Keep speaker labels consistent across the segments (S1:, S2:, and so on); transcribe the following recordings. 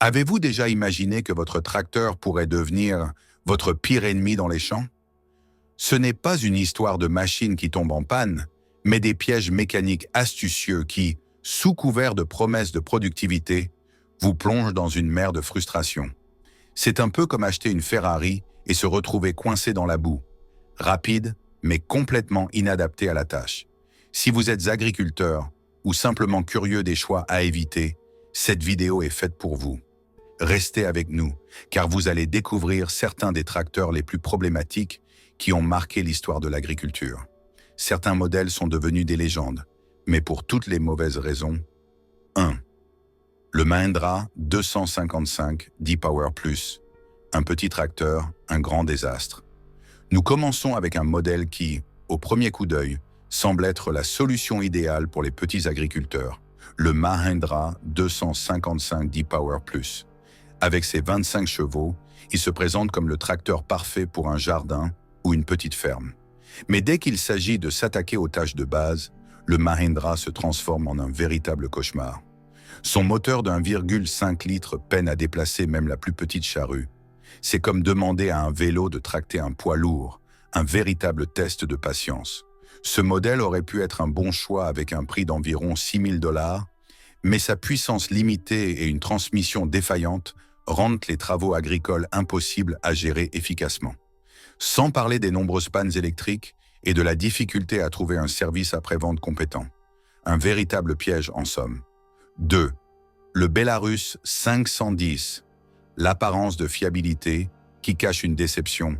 S1: Avez-vous déjà imaginé que votre tracteur pourrait devenir votre pire ennemi dans les champs? Ce n'est pas une histoire de machine qui tombe en panne, mais des pièges mécaniques astucieux qui, sous couvert de promesses de productivité, vous plongent dans une mer de frustration. C'est un peu comme acheter une Ferrari et se retrouver coincé dans la boue, rapide mais complètement inadapté à la tâche. Si vous êtes agriculteur ou simplement curieux des choix à éviter, cette vidéo est faite pour vous. Restez avec nous, car vous allez découvrir certains des tracteurs les plus problématiques qui ont marqué l'histoire de l'agriculture. Certains modèles sont devenus des légendes, mais pour toutes les mauvaises raisons. 1. Le Mahindra 255 D-Power Plus. Un petit tracteur, un grand désastre. Nous commençons avec un modèle qui, au premier coup d'œil, semble être la solution idéale pour les petits agriculteurs, le Mahindra 255 D-Power Plus. Avec ses 25 chevaux, il se présente comme le tracteur parfait pour un jardin ou une petite ferme. Mais dès qu'il s'agit de s'attaquer aux tâches de base, le Mahindra se transforme en un véritable cauchemar. Son moteur de 1,5 litre peine à déplacer même la plus petite charrue. C'est comme demander à un vélo de tracter un poids lourd, un véritable test de patience. Ce modèle aurait pu être un bon choix avec un prix d'environ 6 000 $, mais sa puissance limitée et une transmission défaillante rendent les travaux agricoles impossibles à gérer efficacement. Sans parler des nombreuses pannes électriques et de la difficulté à trouver un service après-vente compétent. Un véritable piège en somme. 2. Le Belarus 510. L'apparence de fiabilité qui cache une déception.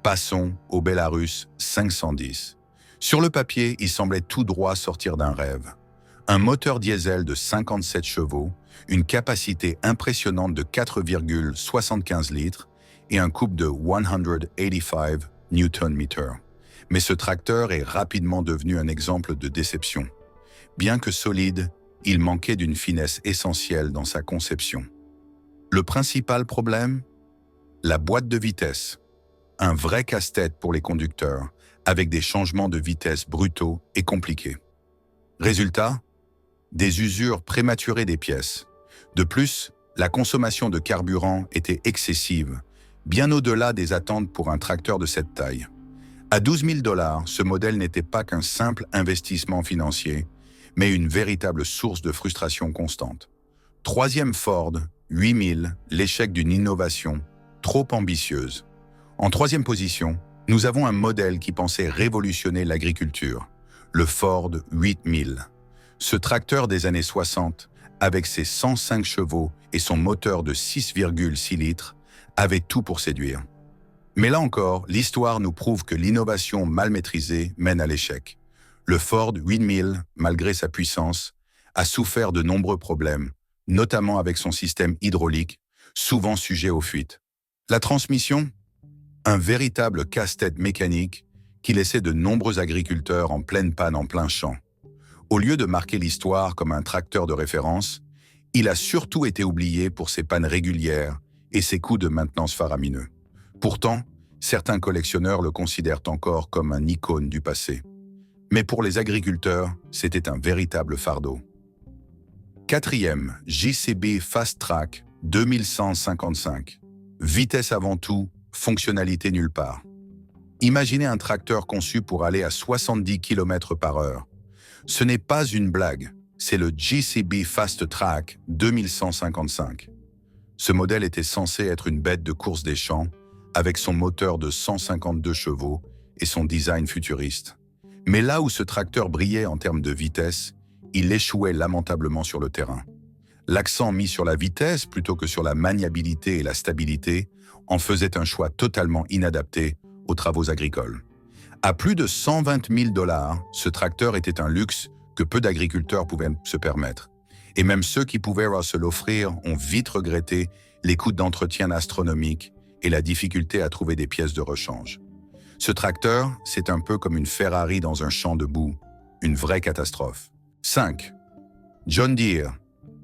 S1: Passons au Belarus 510. Sur le papier, il semblait tout droit sortir d'un rêve. Un moteur diesel de 57 chevaux, une capacité impressionnante de 4,75 litres et un couple de 185 Nm. Mais ce tracteur est rapidement devenu un exemple de déception. Bien que solide, il manquait d'une finesse essentielle dans sa conception. Le principal problème? La boîte de vitesse. Un vrai casse-tête pour les conducteurs, avec des changements de vitesse brutaux et compliqués. Résultat? Des usures prématurées des pièces. De plus, la consommation de carburant était excessive, bien au-delà des attentes pour un tracteur de cette taille. À 12 000 $, ce modèle n'était pas qu'un simple investissement financier, mais une véritable source de frustration constante. Troisième Ford, 8000, l'échec d'une innovation trop ambitieuse. En troisième position, nous avons un modèle qui pensait révolutionner l'agriculture, le Ford 8000. Ce tracteur des années 60, avec ses 105 chevaux et son moteur de 6,6 litres, avait tout pour séduire. Mais là encore, l'histoire nous prouve que l'innovation mal maîtrisée mène à l'échec. Le Ford 8000, malgré sa puissance, a souffert de nombreux problèmes, notamment avec son système hydraulique, souvent sujet aux fuites. La transmission? Un véritable casse-tête mécanique qui laissait de nombreux agriculteurs en pleine panne en plein champ. Au lieu de marquer l'histoire comme un tracteur de référence, il a surtout été oublié pour ses pannes régulières et ses coûts de maintenance faramineux. Pourtant, certains collectionneurs le considèrent encore comme un icône du passé. Mais pour les agriculteurs, c'était un véritable fardeau. Quatrième, JCB Fast Track 2155. Vitesse avant tout, fonctionnalité nulle part. Imaginez un tracteur conçu pour aller à 70 km/h. Ce n'est pas une blague, c'est le JCB Fast Track 2155. Ce modèle était censé être une bête de course des champs, avec son moteur de 152 chevaux et son design futuriste. Mais là où ce tracteur brillait en termes de vitesse, il échouait lamentablement sur le terrain. L'accent mis sur la vitesse plutôt que sur la maniabilité et la stabilité en faisait un choix totalement inadapté aux travaux agricoles. À plus de 120 000 $, ce tracteur était un luxe que peu d'agriculteurs pouvaient se permettre. Et même ceux qui pouvaient se l'offrir ont vite regretté les coûts d'entretien astronomiques et la difficulté à trouver des pièces de rechange. Ce tracteur, c'est un peu comme une Ferrari dans un champ de boue, une vraie catastrophe. 5. John Deere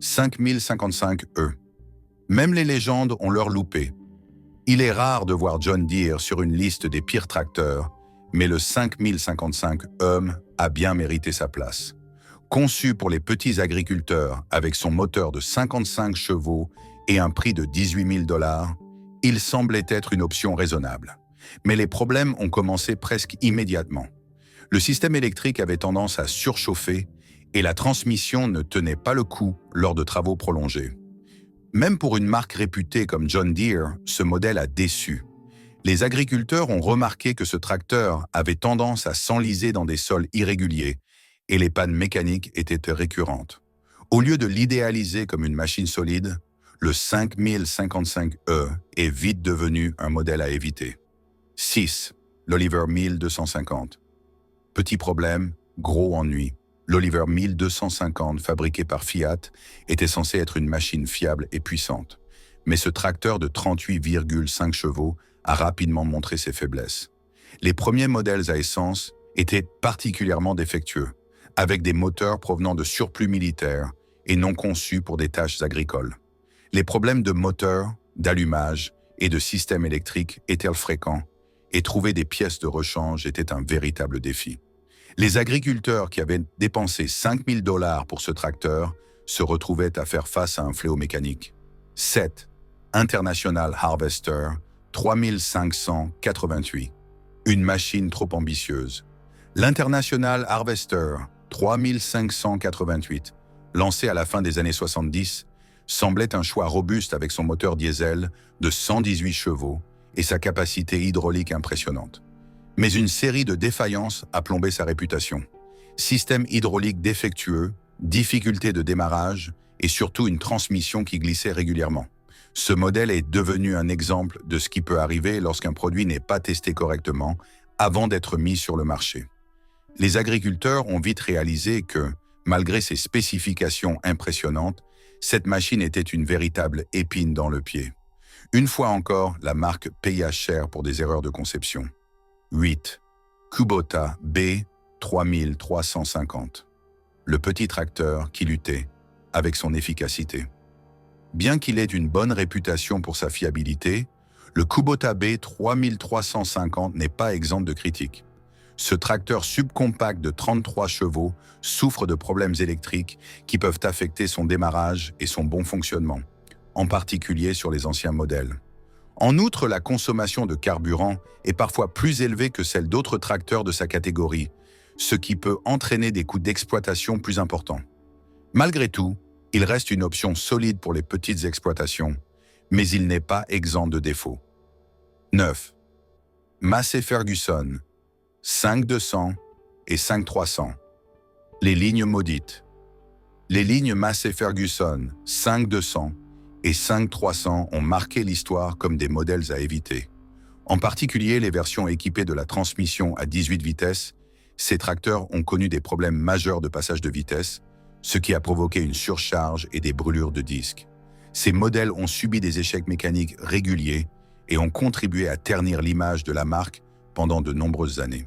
S1: 5055E. Même les légendes ont leur loupé. Il est rare de voir John Deere sur une liste des pires tracteurs, mais le 5055E a bien mérité sa place. Conçu pour les petits agriculteurs avec son moteur de 55 chevaux et un prix de 18 000 $, il semblait être une option raisonnable. Mais les problèmes ont commencé presque immédiatement. Le système électrique avait tendance à surchauffer et la transmission ne tenait pas le coup lors de travaux prolongés. Même pour une marque réputée comme John Deere, ce modèle a déçu. Les agriculteurs ont remarqué que ce tracteur avait tendance à s'enliser dans des sols irréguliers et les pannes mécaniques étaient récurrentes. Au lieu de l'idéaliser comme une machine solide, le 5055E est vite devenu un modèle à éviter. 6. L'Oliver 1250. Petit problème, gros ennui. L'Oliver 1250, fabriqué par Fiat, était censé être une machine fiable et puissante. Mais ce tracteur de 38,5 chevaux a rapidement montré ses faiblesses. Les premiers modèles à essence étaient particulièrement défectueux, avec des moteurs provenant de surplus militaires et non conçus pour des tâches agricoles. Les problèmes de moteur, d'allumage et de système électrique étaient fréquents, et trouver des pièces de rechange était un véritable défi. Les agriculteurs qui avaient dépensé 5 000 $ pour ce tracteur se retrouvaient à faire face à un fléau mécanique. 7. International Harvester 3588. Une machine trop ambitieuse. L'International Harvester 3588, lancé à la fin des années 70, semblait un choix robuste avec son moteur diesel de 118 chevaux et sa capacité hydraulique impressionnante. Mais une série de défaillances a plombé sa réputation. Système hydraulique défectueux, difficultés de démarrage et surtout une transmission qui glissait régulièrement. Ce modèle est devenu un exemple de ce qui peut arriver lorsqu'un produit n'est pas testé correctement avant d'être mis sur le marché. Les agriculteurs ont vite réalisé que, malgré ses spécifications impressionnantes, cette machine était une véritable épine dans le pied. Une fois encore, la marque paya cher pour des erreurs de conception. 8. Kubota B 3350. Le petit tracteur qui luttait avec son efficacité. Bien qu'il ait une bonne réputation pour sa fiabilité, le Kubota B 3350 n'est pas exempt de critiques. Ce tracteur subcompact de 33 chevaux souffre de problèmes électriques qui peuvent affecter son démarrage et son bon fonctionnement, en particulier sur les anciens modèles. En outre, la consommation de carburant est parfois plus élevée que celle d'autres tracteurs de sa catégorie, ce qui peut entraîner des coûts d'exploitation plus importants. Malgré tout, il reste une option solide pour les petites exploitations, mais il n'est pas exempt de défauts. 9. Massey Ferguson 5200 et 5300. Les lignes maudites. Les lignes Massey Ferguson 5200 et 5300 ont marqué l'histoire comme des modèles à éviter. En particulier les versions équipées de la transmission à 18 vitesses, ces tracteurs ont connu des problèmes majeurs de passage de vitesse, ce qui a provoqué une surcharge et des brûlures de disques. Ces modèles ont subi des échecs mécaniques réguliers et ont contribué à ternir l'image de la marque pendant de nombreuses années.